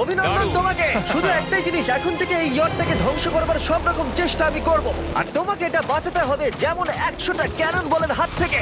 অভিনন্দন দারুণ। তোমাকে। শুধু একটাই জিনিস, এখন থেকে এই ইয়টটাকে ধ্বংস করবার সব রকম চেষ্টা আমি করব, আর তোমাকে এটা বাঁচাতে হবে যেমন 100টা ক্যানন বলের হাত থেকে,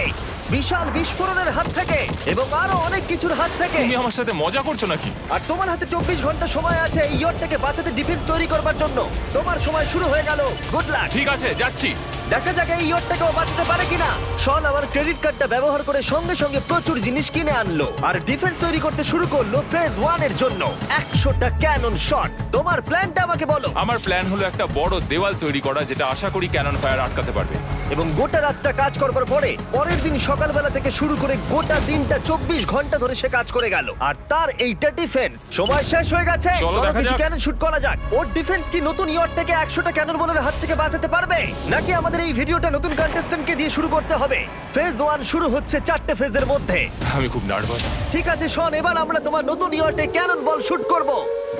বিশাল বিস্ফোরণের হাত থেকে, এবং আরো অনেক কিছুর হাত থেকে। তুমি আমার সাথে মজা করছো নাকি? আর তোমার হাতে 24 ঘন্টা সময় আছে এই ইয়টটাকে বাঁচাতে, ডিফেন্স তৈরি করবার জন্য। তোমার সময় শুরু হয়ে গেল। Good luck. ঠিক আছে, যাচ্ছি। দেখা যাক এই ইয়টটাকেও বাঁচাতে পারে কিনা। শন আমার ক্রেডিট কার্ডটা ব্যবহার করে সঙ্গে সঙ্গে প্রচুর জিনিস কিনে আনলো আর ডিফেন্স তৈরি করতে শুরু করলো ফেজ 1 এর জন্য 100টা ক্যানন শট। তোমার প্ল্যানটা আমাকে বলো। আমার প্ল্যান হলো একটা বড় দেওয়াল তৈরি করা, যেটা আশা করি ক্যানন ফায়ার আটকাতে পারবে। এবং গোটা রাতটা কাজ করবার পরে পরের দিন সকালবেলা থেকে শুরু করে গোটা দিনটা 24 ঘন্টা ধরে সে কাজ করে গেল, আর তার এইটা ডিফেন্স। সময় শেষ হয়ে গেছে, চলো চলো দেখা কিছু যাক। ক্যানন শুট করা যাক। ওর ডিফেন্স কি নতুন ইয়টটাকে 100টা ক্যানন বলের হাত থেকে বাঁচাতে পারবে, নাকি আমাদের এই ভিডিওটা নতুন কন্টেস্ট্যান্টকে দিয়ে শুরু করতে হবে? ফেজ 1 শুরু হচ্ছে 4টে ফেজের মধ্যে। আমি খুব নার্ভাস, ঠিক আছে শন, এবার আমরা তোমার নতুন ইয়টে ক্যানন বল শুট করব।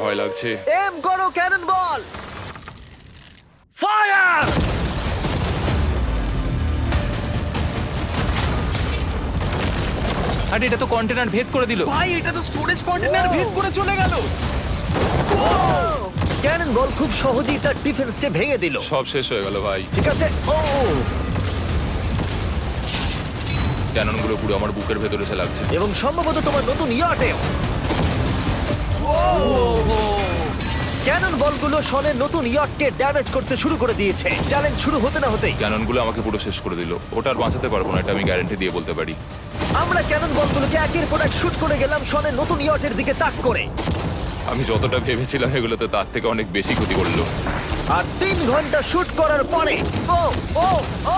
ভয় লাগছে। এম করো ক্যানন বল, ফায়ার! আরে এটা তো কন্টেনার ভেদ করে দিল। ভাই এটা তো স্টোরেজ কন্টেনার ভেদ করে চলে গেল। ক্যানন বল খুব সহজেই তার ডিফেন্সকে ভেঙে দিল। সব শেষ হয়ে গেল ভাই। ঠিক আছে, ও ক্যাননগুলো পুরো আমার বুকের ভেতরে এসে লাগছে। এবং সম্ভবত তোমার নতুন ইয়টেও। ক্যানন বলগুলো শনের নতুন ইয়টকে ড্যামেজ করতে শুরু করে দিয়েছে। চ্যালেঞ্জ শুরু হতে না হতেই ক্যাননগুলো আমাকে পুরো শেষ করে দিল। ওটা আর বাঁচাতে পারবো না, এটা আমি গ্যারান্টি দিয়ে বলতে পারি। আমরা ক্যানন বলগুলোকে একের পর এক শুট করে গেলাম শনের নতুন ইয়টের দিকে তাক করে। আমি যতটা ভেবেছিলাম এগুলো তো তার থেকে অনেক বেশি ক্ষতি করলো। আর 3 ঘন্টা শুট করার পরে ও ও ও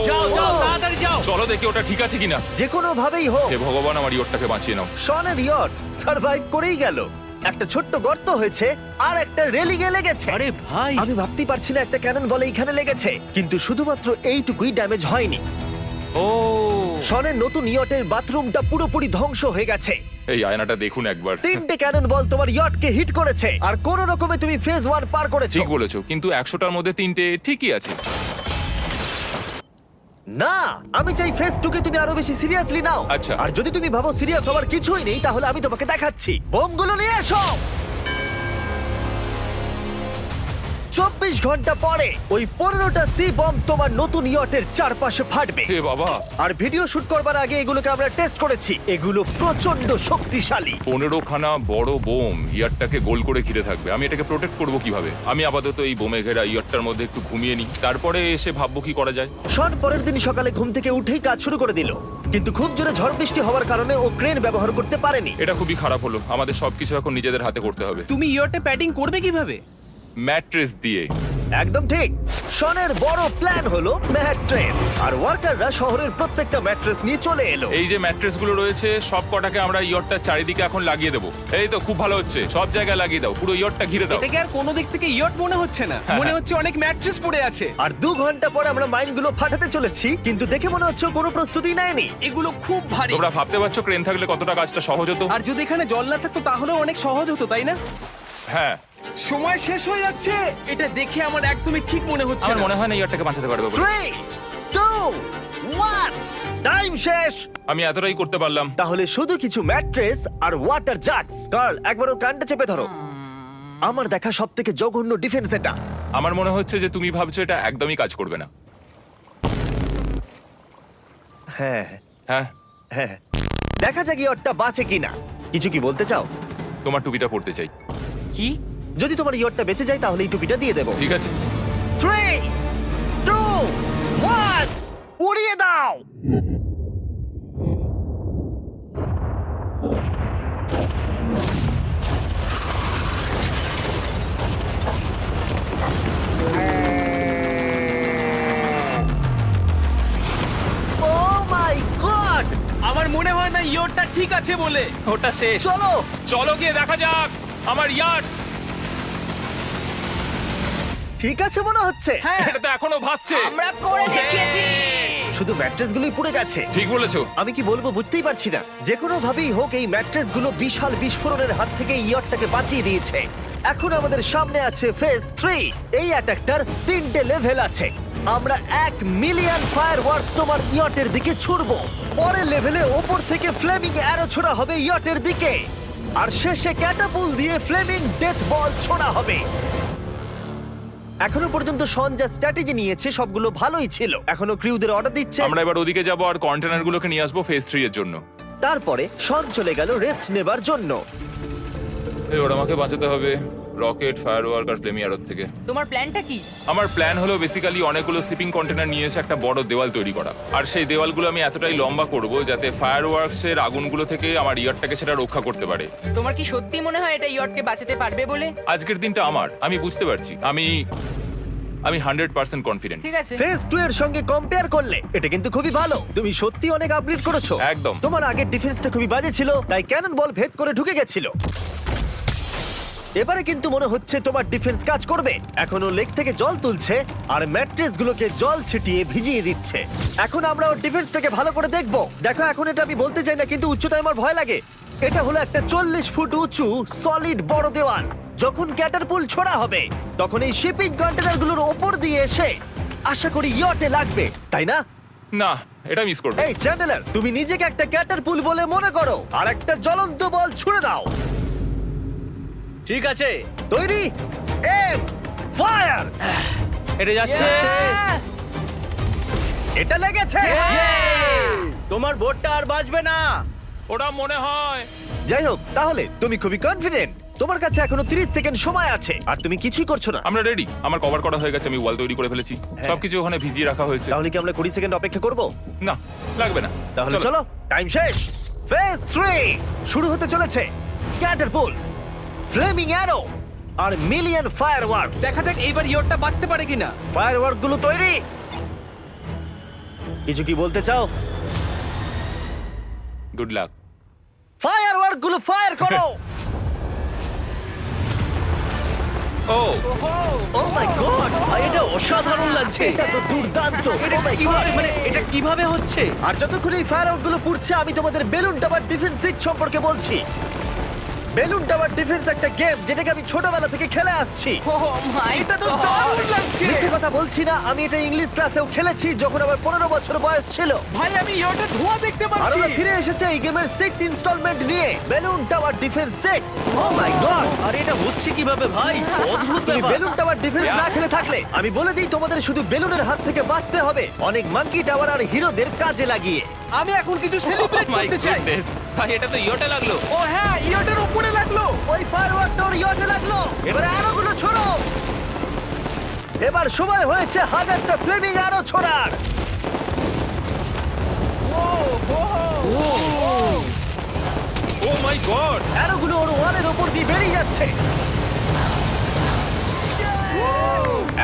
যাও যাও তাড়াতাড়ি যাও। চলো দেখি ওটা ঠিক আছে কিনা। যে কোনো ভাবেই হোক হে ভগবান, আমার ইয়টটাকে বাঁচিয়ে নাও। শনের ইয়ট সার্ভাইভ করেই গেল। একটা ছোট্ট গর্ত হয়েছে আর একটা রেলিংয়ে লেগেছে। আরে ভাই আমি ভাবতেই পারছি না একটা ক্যানন বলে এইখানে লেগেছে, কিন্তু শুধুমাত্র এইটুকুই ড্যামেজ হয়নি। ও শনের নতুন ইয়টের বাথরুমটা পুরোপুরি ধ্বংস হয়ে গেছে। এই আয়নাটা দেখুন একবার। 3টে ক্যানন বল তোমার ইয়টকে হিট করেছে, আর কোন রকমে তুমি ফেজ 1 পার করেছো। ঠিক বলেছো, কিন্তু 100টার মধ্যে 3টে ঠিকই আছে। না, আমি চাই ফেজ 2 কে তুমি আরো বেশি সিরিয়াসলি নাও। আচ্ছা। আর যদি তুমি ভাবো সিরিয়াস হওয়ার কিছুই নেই, তাহলে আমি তোমাকে দেখাচ্ছি। বোমগুলো নিয়ে এসো। 24 ঘন্টা পরে ওই 15টা সি বম তোমার নতুন ইয়টের চারপাশে ফাটবে। হে বাবা, আর ভিডিও শুট করবার আগে এগুলোকে আমরা টেস্ট করেছি, এগুলো প্রচন্ড শক্তিশালী। 15খানা বড় বোম ইয়ারটাকে গোল করে ঘিরে থাকবে। আমি এটাকে প্রোটেক্ট করব কিভাবে? আমি আপাতত এই বোমে ঘেরা ইয়ারটার মধ্যে একটু ঘুমিয়ে নিই, তারপরে এসে ভাববো কি করা যায়। শন পরের দিন সকালে ঘুম থেকে উঠেই কাজ শুরু করে দিল, কিন্তু খুব জোরে ঝড় বৃষ্টি হওয়ার কারণে ও ক্রেন ব্যবহার করতে পারেনি। এটা খুবই খারাপ হলো। আমাদের সবকিছু এখন নিজেদের হাতে করতে হবে। তুমি ইয়টে প্যাডিং করবে কিভাবে? ম্যাট্রেস দিয়ে। একদম ঠিক। শনের বড় প্ল্যান হলো ম্যাট্রেস, আর ওয়ার্কাররা শহরের প্রত্যেকটা ম্যাট্রেস নিয়ে চলে এলো। এই যে ম্যাট্রেসগুলো রয়েছে সব কটাকে আমরা ইয়রটার চারিদিকে এখন লাগিয়ে দেবো। এই তো খুব ভালো হচ্ছে, সব জায়গায় লাগিয়ে দাও, পুরো ইয়রটা ঘিরে দাও। এটাকে আর কোনো দিক থেকে ইয়ট মনে হচ্ছে না, মনে হচ্ছে অনেক ম্যাট্রেস পড়ে আছে। আর 2 ঘন্টা পরে আমরা মাইনগুলো ফাটাতে চলেছি, কিন্তু দেখে মনে হচ্ছে ও কোনো প্রস্তুতি নেয়নি। এগুলো খুব ভারী। তোমরা ভাবতে পারছো ক্রেন থাকলে কতটা কাজটা সহজ হতো? আর যদি এখানে জল না থাকতো তাহলেও অনেক সহজ হতো, তাই না? হ্যাঁ, সময় শেষ হয়ে যাচ্ছে। এটা দেখে আমার একদমই ঠিক মনে হচ্ছে আমার না। মনে হয় না ইয়রটাকে বাঁচাতে পারবে বলে। 3 2 1 টাইম শেষ। আমি এতটাই করতে পারলাম। তাহলে শুধু কিছু ম্যাট্রেস আর ওয়াটার জাগস। কার্ল, একবার ওর কানটা চেপে ধরো। আমার দেখা সবথেকে জঘন্য ডিফেন্স এটা। আমার মনে হচ্ছে যে তুমি ভাবছো এটা একদমই কাজ করবে না। হ্যাঁ হ্যাঁ, হ্যাঁ, দেখা যাক ইয়টটা বাঁচে কিনা। কিছু কি বলতে চাও? তোমার টুপিটা পড়তে চাই। কি? যদি তোমার ইয়টটা বেঁচে যায় তাহলে এই টুপিটা দিয়ে দেবো। ঠিক আছে। 3 2 1 উড়িয়ে দাও। Oh my God! আমার মনে হয় না ইয়টটা ঠিক আছে বলে। ওটা শেষ। চলো চলো গিয়ে দেখা যাক আমার ইয়ার্ড। ঠিক আছে মনে হচ্ছে। হ্যাঁ, এটা তো এখনো ভাসছে। আমরা করে দেখিয়েছি। শুধু ম্যাট্রেসগুলোই পুড়ে গেছে। ঠিক বলেছো। আমি কি বলবো বুঝতেই পারছি না। যে কোনো ভাবেই হোক এই ম্যাট্রেসগুলো বিশাল বিস্ফোরণের হাত থেকে ইয়টটাকে বাঁচিয়ে দিয়েছে। এখন আমাদের সামনে আছে ফেজ 3। এই অ্যাটাকটার 3টে লেভেল আছে। আমরা 1 মিলিয়ন ফায়ারওয়ার্ক তোমার ইয়টের দিকে ছুড়বো। পরের লেভেলে ওপর থেকে ফ্লেমিং অ্যারো ছোড়া হবে ইয়টের দিকে। আর শেষে ক্যাটাপুল দিয়ে ফ্লেমিং ডেথ বল ছোড়া হবে। এখনো পর্যন্ত শন যা স্ট্র্যাটেজি নিয়েছে সবগুলো ভালোই ছিল। এখনো ক্রিউদের অর্ডার দিচ্ছে। আমরা এবার ওদিকে যাব আর কন্টেনারগুলোকে নিয়ে আসবো ফেজ 3 এর জন্য। তারপরে শন চলে গেল রেস্ট নেবার জন্য। এবার আমাকে বাঁচাতে হবে রকেট, ফায়ারওয়ার্ক আর ফ্লেমি অ্যারোর থেকে। তোমার প্ল্যানটা কি? আমার প্ল্যান হলো বেসিক্যালি অনেকগুলো শিপিং কন্টেনার নিয়ে এসে একটা বড় দেওয়াল তৈরি করা। আর সেই দেওয়ালগুলো আমি এতটাই লম্বা করব যাতে ফায়ারওয়ার্কসের আগুনগুলো থেকে আমার ইয়ারটাকে সেটা রক্ষা করতে পারে। তোমার কি সত্যি মনে হয় এটা ইয়টকে বাঁচাতে পারবে বলে? আজকের দিনটা আমার, আমি বুঝতে পারছি। আমি 100% কনফিডেন্ট। ঠিক আছে। ফেজ 2 এর সঙ্গে কম্পেয়ার করলে এটা কিন্তু খুবই ভালো। তুমি সত্যি অনেক আপগ্রেড করেছো। একদম। তোমার আগের ডিফেন্সটা খুবই বাজে ছিল, তাই ক্যানন বল ভেদ করে ঢুকে গেছিল। এবারে কিন্তু মনে হচ্ছে তোমার ডিফেন্স কাজ করবে। এখনো লেক থেকে জল তুলছে আর ম্যাট্রেস গুলোকে জল ছিটিয়ে ভিজিয়ে দিচ্ছে। এখন আমরা ওর ডিফেন্সটাকে ভালো করে দেখবো। দেখো, এখন এটা আমি বলতে চাই না, কিন্তু উচ্চতায় আমার ভয় লাগে। এটা হলো একটা 40 ফুট উঁচু সলিড বড় দেওয়াল। যখন ক্যাটারপুল ছোড়া হবে তখন এই শিপিং কন্টেনারগুলোর ওপর দিয়ে এসে আশা করি ইয়টে লাগবে, তাই না? না, এটা মিস করব। এই চ্যান্ডেলার, তুমি নিজেকে একটা ক্যাটারপুল বলে মনে করো আর একটা জ্বলন্ত বল ছুড়ে দাও। ঠিক আছে। তৈরি, এম, ফায়ার! এটা যাচ্ছে। Yeah! এটা লেগেছে। তোমার বোটটা আর বাজবে না। ওটা মনে হয়। যাই হোক, তাহলে তুমি খুবই কনফিডেন্ট। তোমার কাছে এখনো 30 সেকেন্ড সময় আছে আর তুমি কিছুই করছো না। আমরা রেডি। আমার কভার করা হয়ে গেছে, আমি ওয়াল তৈরি করে ফেলেছি। সবকিছু ওখানে ভিজিয়ে রাখা হয়েছে। তাহলে কি আমরা 20 সেকেন্ড অপেক্ষা করব? না, লাগবে না। তাহলে চলো, টাইম শেষ। ফেজ 3 শুরু হতে চলেছে। ক্যাটারপুলস, ফ্লেমিং অ্যারো আর মিলিয়ন ফায়ারওয়ার্কস। দেখা যাক এইবার ইয়টটা বাঁচতে পারে কিনা। ফায়ারওয়ার্ক গুলো তৈরি। কিছু কি বলতে চাও? Good luck. ফায়ারওয়ার্ক গুলো ফায়ার করো। ও ও মাই গড, এটা অসাধারণ লাগছে। এটা তো দুর্দান্ত। এটা Oh my কিভাবে, God! মানে এটা কিভাবে হচ্ছে? আর যতক্ষণ এই ফায়ারওয়ার্ক গুলো পুড়ছে আমি তোমাদের বেলুন টাওয়ার ডিফেন্স 6 সম্পর্কে বলছি। বেলুন টাওয়ার ডিফেন্স একটা গেম যেটাকে আমি ছোটবেলা থেকে খেলে আসছি। Oh my এটা তো God! দারুণ লাগছে। মিথ্যে কথা বলছি না, আমি এটা ইংলিশ ক্লাসেও খেলেছি যখন আমার 15 বছর বয়স ছিল। ভাই, আমি ইয়টের ধোঁয়া দেখতে আর পাচ্ছি। আমরা ফিরে এসেছে এই গেমের 6 ইনস্টলমেন্ট নিয়ে, বেলুন টাওয়ার ডিফেন্স 6। ও মাই গড, আর এটা হচ্ছে কিভাবে ভাই? অদ্ভুত তুমি ব্যাপার। বেলুন টাওয়ার ডিফেন্স না খেলে থাকলে আমি বলে দিই তোমাদের শুধু বেলুনের হাত থেকে বাঁচতে হবে অনেক মাঙ্কি টাওয়ার আর হিরোদের কাজে লাগিয়ে। আমি এখন কিছু সেলিব্রেট মাই করতে চাই। গুডনেস, ভাই এটা তো ইয়োটা লাগলো। ও হ্যাঁ, ইয়টের উপরে লাগলো। ওই ফায়ারওয়ার্কটা ওর ইয়টে লাগলো। এবারে আরোগুলো ছোড়ো। এবার সময় হয়েছে 1000টা ফ্লেমিং আরো ছোড়ার। ও মাই গড! অ্যারোগুলো ওর ওয়ালের ওপর দিয়ে বেরিয়ে যাচ্ছে।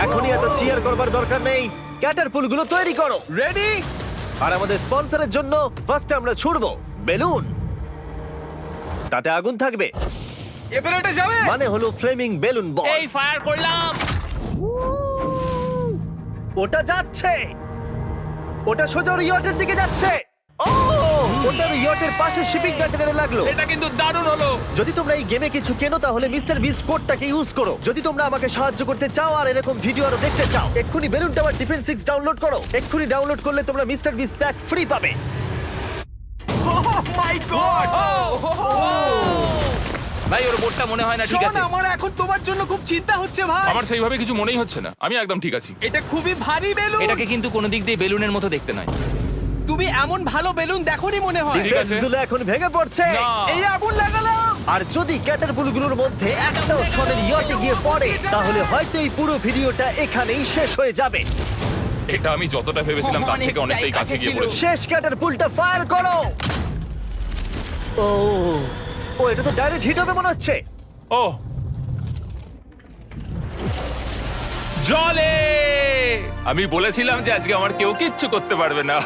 এখনই এত চিয়ার করবার দরকার নেই, ক্যাটারপুলগুলো তৈরি করো। রেডি? আর আমাদের স্পন্সরের জন্য ফার্স্টে আমরা ছুড়বো বেলুন, তাতে আগুন থাকবে, এবার এটা যাবে। মানে হলো ফ্লেমিং বেলুন বল। এই ফায়ার করলাম। ওটা যাচ্ছে, ওটা সোজা ওর ইয়টের দিকে যাচ্ছে। ও, ওটা ওর ইয়টের পাশে শিপিং কন্টেনারে লাগলো। এটা কিন্তু দারুণ হলো। যদি তোমরা এই গেমে কিছু কেনো তাহলে মিস্টার বিস্ট কোডটাকে ইউজ করো। যদি তোমরা আমাকে সাহায্য করতে চাও আর এরকম ভিডিও আরো দেখতে চাও, এক্ষুনি বেলুন টাওয়ার ডিফেন্স 6 ডাউনলোড করো। এক্ষুনি ডাউনলোড করলে তোমরা মিস্টার বিস্ট প্যাক ফ্রি পাবে। ও মাই গড। ভাই ওর বোর্ডটা মনে হয় না ঠিক আছে। আমার এখন তোমার জন্য খুব চিন্তা হচ্ছে ভাই। আমার সেইভাবে কিছু মনেই হচ্ছে না, আমি একদম ঠিক আছি। এটা খুবই ভারী বেলুন। এটাকে কিন্তু কোনো দিক দিয়ে বেলুনের মতো দেখতে নয়। তুমি এমন ভালো বেলুন দেখোনি মনে হয়। ঠিক আছে। ডিফেন্সগুলো এখন ভেঙে পড়ছে। না। এই আগুন লাগালাম। আর যদি ক্যাটারপুলগুলোর মধ্যে একটাও শটের ইয়টে গিয়ে পড়ে তাহলে হয়তো এই পুরো ভিডিওটা এখানেই শেষ হয়ে যাবে। এটা আমি যতটা ভেবেছিলাম তার থেকে অনেকটাই কাছে গিয়ে পড়েছে। শেষ ক্যাটারপুলটা ফায়ার করো। ও, ও এটা তো ডাইরেক্ট হিট হবে মনে হচ্ছে। ও জলে! আমি বলেছিলাম যে আজকে আমার কেউ কিচ্ছু করতে পারবে না।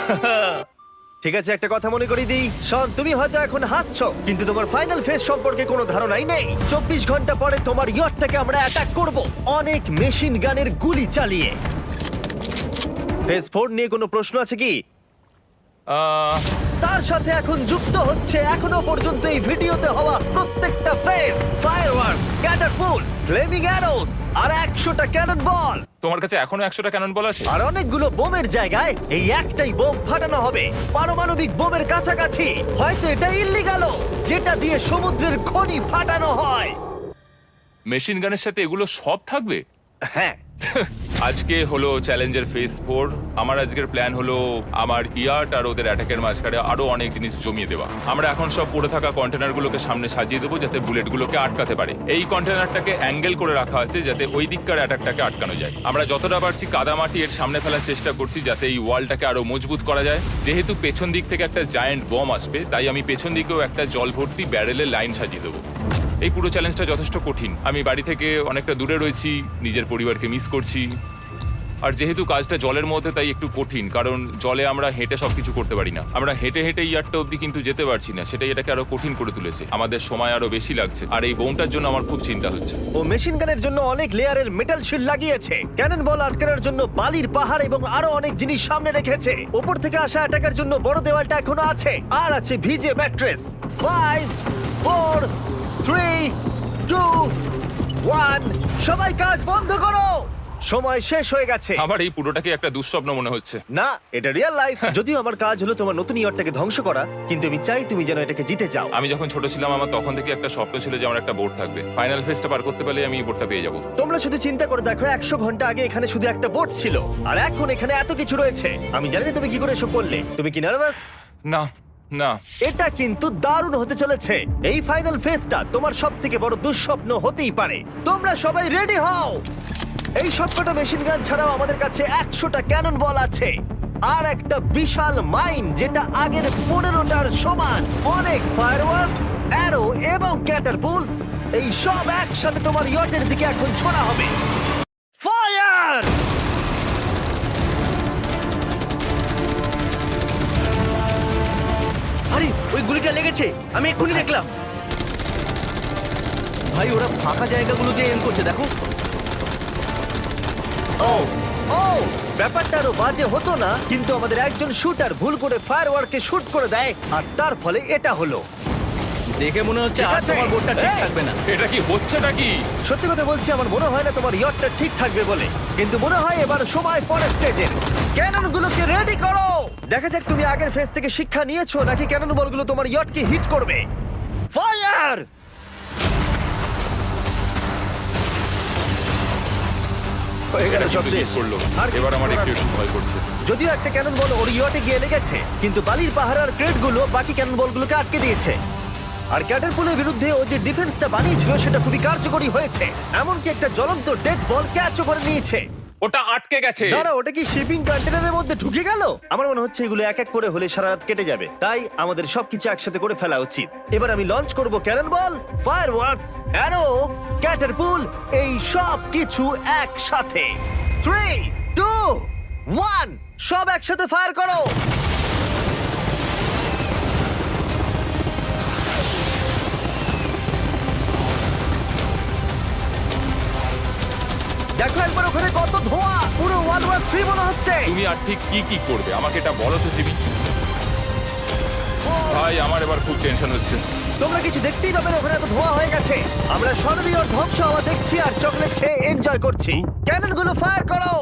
ঠিক আছে, একটা কথা মনে করিয়ে দিই, শন, তুমি হয়তো এখন হাসছো কিন্তু তোমার ফাইনাল ফেজ সম্পর্কে কোনো ধারণাই নেই। 24 ঘন্টা পরে তোমার ইয়টটাকে আমরা অ্যাটাক করব অনেক মেশিন গানের গুলি চালিয়ে। ফেজ 4 নিয়ে কোনো প্রশ্ন আছে কি? তার সাথে এখন যুক্ত হচ্ছে এখনো পর্যন্ত এই ভিডিওতে হওয়া প্রত্যেকটা phase, fireworks, catapults, flaming arrows আর 100টা ক্যানন বল। তোমার কাছে এখনো 100টা ক্যানন বল আছে? আর অনেকগুলো বোমের জায়গায় এই একটাই বোম ফাটানো হবে, পারমাণবিক বোমের কাছাকাছি। হয়তো এটা ইল্লিগালও, যেটা দিয়ে সমুদ্রের খনি ফাটানো হয়। মেশিন গানের সাথে এগুলো সব থাকবে? হ্যাঁ, আজকে হলো চ্যালেঞ্জের ফেজ 4। আমার আজকের প্ল্যান হলো আমার ইয়ার্ট আর ওদের অ্যাটাকের মাঝখানে আরো অনেক জিনিস জমিয়ে দেওয়া। আমরা এখন সব পড়ে থাকা কন্টেনারগুলোকে সামনে সাজিয়ে দেবো যাতে বুলেটগুলোকে আটকাতে পারে। এই কন্টেনারটাকে অ্যাঙ্গেল করে রাখা আছে যাতে ওই দিককার অ্যাটাকটাকে আটকানো যায়। আমরা যতটা পারছি কাদামাটি এর সামনে ফেলার চেষ্টা করছি যাতে এই ওয়ালটাকে আরো মজবুত করা যায়। যেহেতু পেছন দিক থেকে একটা জায়ান্ট বম আসবে, তাই আমি পেছন দিকেও একটা জল ভর্তি ব্যারেলের লাইন সাজিয়ে দেবো। এই পুরো চ্যালেঞ্জটা যথেষ্ট কঠিন। আমি বাড়ি থেকে অনেকটা দূরে রয়েছি, নিজের পরিবারকে মিস করছি। আর যেহেতু কাজটা জলের মধ্যে, তাই একটু কঠিন, কারণ জলে আমরা হেঁটে সবকিছু করতে পারি না। আমরা হেঁটে হেঁটে ইয়ারটা অব্দি কিন্তু যেতে পারছি না, সেটাই এটাকে আরো কঠিন করে তুলেছে। আমাদের সময় আরো বেশি লাগছে, আর এই বোমটার জন্য আমার খুব চিন্তা হচ্ছে। ও মেশিন গানের জন্য অনেক লেয়ারের মেটাল শিল্ড লাগিয়েছে, ক্যানন বল আটকানোর জন্য বালির পাহাড় এবং আরো অনেক জিনিস সামনে রেখেছে। ওপর থেকে আসা অ্যাটাকের জন্য বড় দেওয়ালটা এখনো আছে, আর আছে ভিজে ম্যাট্রেস। 5 4 3 2 1 সবাই কাজ বন্ধ করো, সময় শেষ হয়ে গেছে। আমার এই পুরোটাকে একটা দুঃস্বপ্ন মনে হচ্ছে। না, এটা রিয়েল লাইফ। যদিও আমার কাজ হলো তোমার নতুন ইয়ারটাকে ধ্বংস করা, কিন্তু আমি চাই তুমি যেন এটাকে জিতে যাও। আমি যখন ছোট ছিলাম, আমার তখন থেকে একটা স্বপ্ন ছিল যে আমার একটা বোট থাকবে। ফাইনাল ফেজটা পার করতে পারলে আমি এই বোটটা পেয়ে যাবো। তোমরা শুধু চিন্তা করে দেখো, 100 ঘন্টা আগে এখানে শুধু একটা বোট ছিল, আর এখন এখানে এত কিছু রয়েছে। আমি জানি না তুমি কি করে এসব করলে। তুমি কি নার্ভাস? না না, এটা কিন্তু দারুণ হতে চলেছে। এই ফাইনাল ফেজটা তোমার সবথেকে বড় দুঃস্বপ্ন হতেই পারে। তোমরা সবাই রেডি হও। এই সবকটা মেশিন গান ছাড়াও আমাদের কাছে 100টা ক্যানন বল আছে, আর একটা বিশাল মাইন যেটা আগের 15টার সমান। অনেক ফায়ারওয়ার্কস, অ্যারো এবং ক্যাটারপুলস, এই সব একসাথে তোমার ইয়টের দিকে এখন ছোড়া হবে। ফায়ার! আরে ওই গুলিটা লেগেছে, আমি এক্ষুনি দেখলাম। ভাই ওরা ফাঁকা জায়গাগুলো দিয়ে এম করছে, দেখো। ও ও ব্যাপারটা আরো বাজে হতো না, কিন্তু আমাদের একজন শুটার ভুল করে ফায়ারওয়ার্ককে শুট করে দেয়, আর তার ফলে এটা হলো। দেখে মনে হচ্ছে ঠিক আর আছে। তোমার বোটটা ঠিক এই! থাকবে না। এটা কি হচ্ছে নাকি? সত্যি কথা বলছি, আমার মনে হয় না তোমার ইয়টটা ঠিক থাকবে বলে, কিন্তু মনে হয় এবার সময় পরের স্টেজের। ক্যাননগুলোকে রেডি করো। দেখা যাক তুমি আগের ফেজ থেকে শিক্ষা নিয়েছো নাকি ক্যানন বলগুলো তোমার ইয়টকে হিট করবে। ফায়ার! হয়ে গেল এটা সব কিন্তু শেষ। ঠিক করলো। আর এবার আমার কিছু একটু করার একটু ভয় করছে। যদিও একটা ক্যানন বল ওর ইয়টে গিয়ে লেগেছে, কিন্তু বালির পাহাড় আর ক্রেটগুলো বাকি ক্যানন বলগুলোকে আটকে দিয়েছে। আর ক্যাটারপুলের বিরুদ্ধে ও যে ডিফেন্সটা বানিয়েছিল সেটা খুবই কার্যকরী হয়েছে। এমনকি একটা জ্বলন্ত ডেথ বল ক্যাচও করে নিয়েছে। ওটা আটকে গেছে। দাঁড়া, ওটা কি শিপিং কন্টেনারের মধ্যে ঢুকে গেল? আমার মনে হচ্ছে এগুলো এক এক করে হলে সারা রাত কেটে যাবে, তাই আমাদের সবকিছু একসাথে করে ফেলা উচিত। এবার আমি লঞ্চ করব ক্যানন বল, ফায়ারওয়ার্কস, অ্যারো, ক্যাটারপুল, এই সব কিছু একসাথে। 3 2 1 সব একসাথে ফায়ার করো। দেখো একবার ওখানে কত ধোঁয়া, পুরো ওয়ার্ল্ড ওয়ার 3 মনে হচ্ছে। তুমি আর ঠিক কি কি করবে আমাকে এটা বলো তো জিমি। ভাই আমার এবার খুব টেনশন হচ্ছে। তোমরা কিছু দেখতেই পাবে না, ওখানে এত ধোঁয়া হয়ে গেছে। আমরা সরাসরি ওর ধ্বংস হওয়া দেখছি আর চকলেট খেয়ে এনজয় করছি। ক্যাননগুলো ফায়ার করো।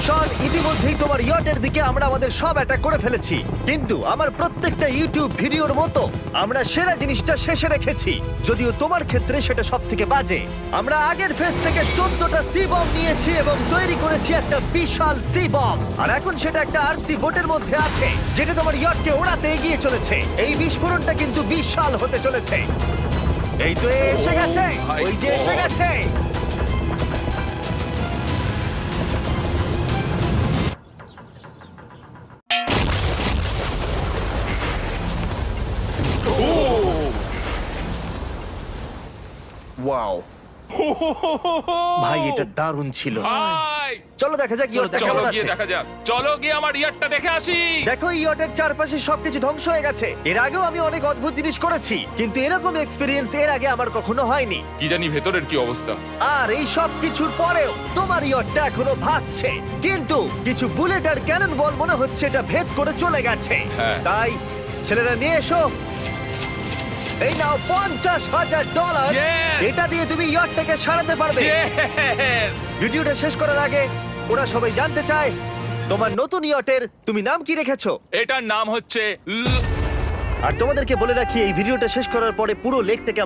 শন, ইতিমধ্যেই তোমার ইয়টের দিকে আমরা আমাদের সব অ্যাটাক করে ফেলেছি, কিন্তু আমার প্রত্যেকটা ইউটিউব ভিডিওর মতো আমরা সেরা জিনিসটা শেষে রেখেছি। যদিও তোমার ক্ষেত্রে সেটা সব থেকে বাজে। আমরা আগের ফেজ থেকে 14টা সি বম নিয়েছি এবং তৈরি করেছি একটা বিশাল সি বম, আর এখন সেটা একটা আরসি বোটের মধ্যে আছে যেটা তোমার ইয়টকে ওড়াতে এগিয়ে চলেছে। এই বিস্ফোরণটা কিন্তু বিশাল হতে চলেছে। এই তো এসে গেছে, ওই যে এসে গেছে। ওয়াও ভাই, এটা দারুণ ছিল। ভাই এই চলো দেখা যাক ইয়টটা চলো কেমন গিয়ে আছে। দেখা যাক, চলো গিয়ে আমার ইয়ারটা দেখে আসি। দেখো ইয়টের চারপাশে সবকিছু ধ্বংস হয়ে গেছে। এর আগেও আমি অনেক অদ্ভুত জিনিস করেছি, কিন্তু এরকম এক্সপিরিয়েন্স এর আগে আমার কখনো হয়নি। কি জানি ভেতরের কি অবস্থা। আর এই সব কিছুর পরেও তোমার ইয়টটা এখনো ভাসছে, কিন্তু কিছু বুলেট আর ক্যানন বল মনে হচ্ছে এটা ভেদ করে চলে গেছে। হ্যাঁ। তাই ছেলেরা নিয়ে এসো, এই নাও $50,000। Yes! এটা দিয়ে তুমি ইয়টটাকে সারাতে পারবে। Yes! ভিডিওটা শেষ করার আগে ওরা সবাই জানতে চায় তোমার নতুন ইয়টের তুমি নাম কি রেখেছো। এটার নাম হচ্ছে আর তোমাদেরকে বলে রাখি এই ভিডিওটা শেষ করার পরে পুরো লেকটাকে